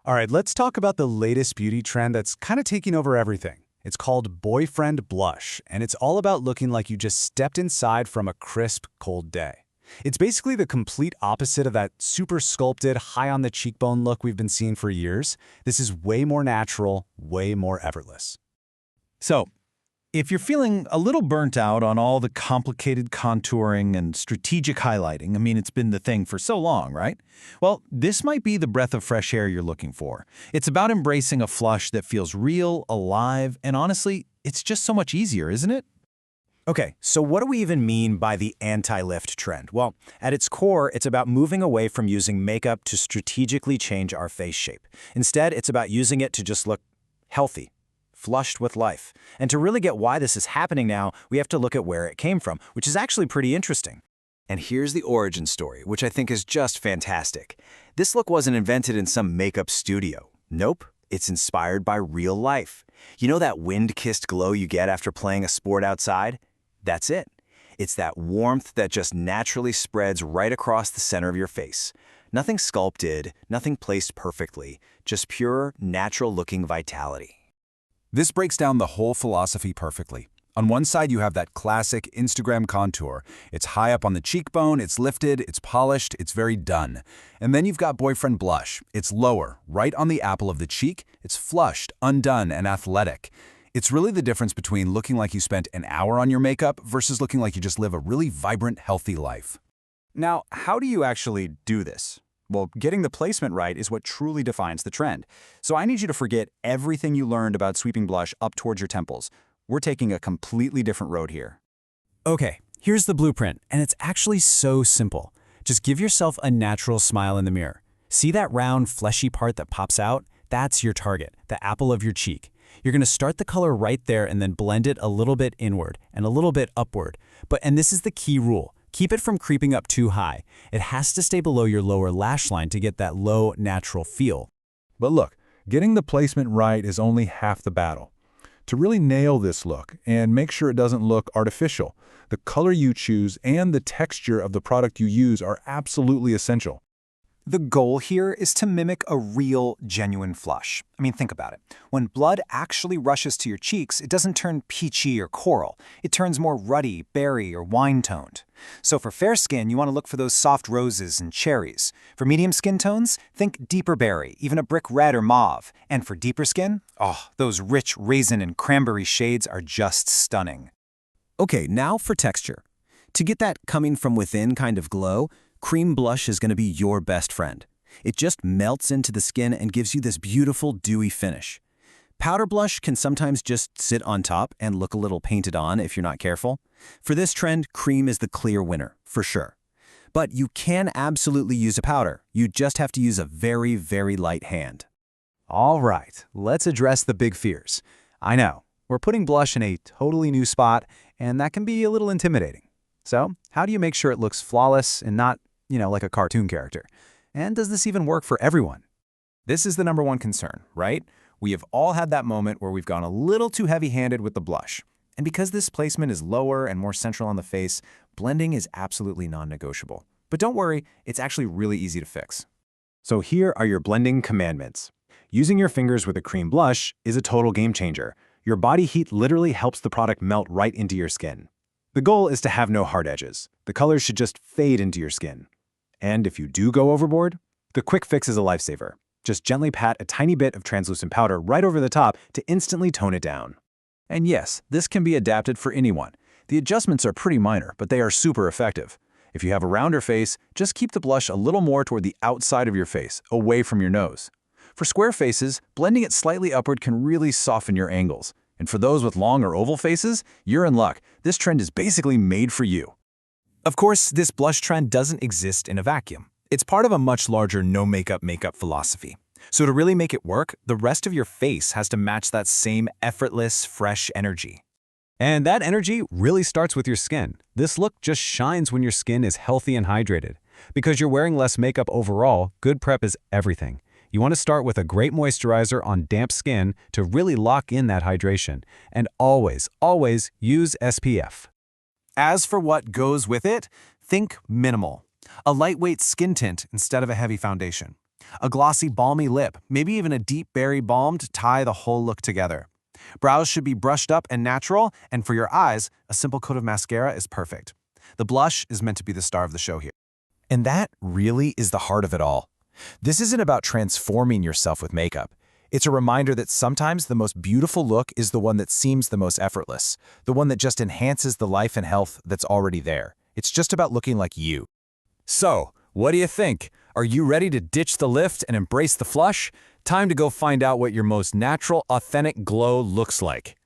All right, let's talk about the latest beauty trend that's kind of taking over everything. It's called boyfriend blush, and it's all about looking like you just stepped inside from a crisp, cold day. It's basically the complete opposite of that super sculpted, high on the cheekbone look we've been seeing for years. This is way more natural, way more effortless. So, if you're feeling a little burnt out on all the complicated contouring and strategic highlighting, it's been the thing for so long, right? Well, this might be the breath of fresh air you're looking for. It's about embracing a flush that feels real, alive, and honestly, it's just so much easier, isn't it? Okay, so what do we even mean by the anti-lift trend? Well, at its core, it's about moving away from using makeup to strategically change our face shape. Instead, it's about using it to just look healthy, flushed with life. And to really get why this is happening now, we have to look at where it came from, which is actually pretty interesting. And here's the origin story, which I think is just fantastic. This look wasn't invented in some makeup studio. Nope, it's inspired by real life. You know that wind-kissed glow you get after playing a sport outside? That's it. It's that warmth that just naturally spreads right across the center of your face. Nothing sculpted, nothing placed perfectly, just pure, natural-looking vitality. This breaks down the whole philosophy perfectly. On one side, you have that classic Instagram contour. It's high up on the cheekbone, it's lifted, it's polished, it's very done. And then you've got boyfriend blush. It's lower, right on the apple of the cheek. It's flushed, undone, and athletic. It's really the difference between looking like you spent an hour on your makeup versus looking like you just live a really vibrant, healthy life. Now, how do you actually do this? Well, getting the placement right is what truly defines the trend. So I need you to forget everything you learned about sweeping blush up towards your temples. We're taking a completely different road here. Okay, here's the blueprint, and it's actually so simple. Just give yourself a natural smile in the mirror. See that round, fleshy part that pops out? That's your target, the apple of your cheek. You're going to start the color right there and then blend it a little bit inward and a little bit upward. And this is the key rule. Keep it from creeping up too high. It has to stay below your lower lash line to get that low, natural feel. But look, getting the placement right is only half the battle. To really nail this look and make sure it doesn't look artificial, the color you choose and the texture of the product you use are absolutely essential. The goal here is to mimic a real, genuine flush. Think about it. When blood actually rushes to your cheeks, it doesn't turn peachy or coral. It turns more ruddy, berry, or wine-toned. So for fair skin, you want to look for those soft roses and cherries. For medium skin tones, think deeper berry, even a brick red or mauve. And for deeper skin, those rich raisin and cranberry shades are just stunning. Okay, now for texture. To get that coming from within kind of glow, cream blush is going to be your best friend. It just melts into the skin and gives you this beautiful, dewy finish. Powder blush can sometimes just sit on top and look a little painted on if you're not careful. For this trend, cream is the clear winner, for sure. But you can absolutely use a powder. You just have to use a very, very light hand. All right, let's address the big fears. I know, we're putting blush in a totally new spot, and that can be a little intimidating. So, how do you make sure it looks flawless and not, like a cartoon character? And does this even work for everyone? This is the number one concern, right? We have all had that moment where we've gone a little too heavy-handed with the blush. And because this placement is lower and more central on the face, blending is absolutely non-negotiable. But don't worry, it's actually really easy to fix. So here are your blending commandments. Using your fingers with a cream blush is a total game changer. Your body heat literally helps the product melt right into your skin. The goal is to have no hard edges. The colors should just fade into your skin. And if you do go overboard, the quick fix is a lifesaver. Just gently pat a tiny bit of translucent powder right over the top to instantly tone it down. And yes, this can be adapted for anyone. The adjustments are pretty minor, but they are super effective. If you have a rounder face, just keep the blush a little more toward the outside of your face, away from your nose. For square faces, blending it slightly upward can really soften your angles. And for those with long or oval faces, you're in luck. This trend is basically made for you. Of course, this blush trend doesn't exist in a vacuum. It's part of a much larger no-makeup makeup philosophy. So to really make it work, the rest of your face has to match that same effortless, fresh energy. And that energy really starts with your skin. This look just shines when your skin is healthy and hydrated. Because you're wearing less makeup overall, good prep is everything. You want to start with a great moisturizer on damp skin to really lock in that hydration. And always, always use SPF. As for what goes with it, think minimal. A lightweight skin tint instead of a heavy foundation. A glossy, balmy lip, maybe even a deep berry balm to tie the whole look together. Brows should be brushed up and natural, and for your eyes, a simple coat of mascara is perfect. The blush is meant to be the star of the show here. And that really is the heart of it all. This isn't about transforming yourself with makeup. It's a reminder that sometimes the most beautiful look is the one that seems the most effortless, the one that just enhances the life and health that's already there. It's just about looking like you. So, what do you think? Are you ready to ditch the lift and embrace the flush? Time to go find out what your most natural, authentic glow looks like.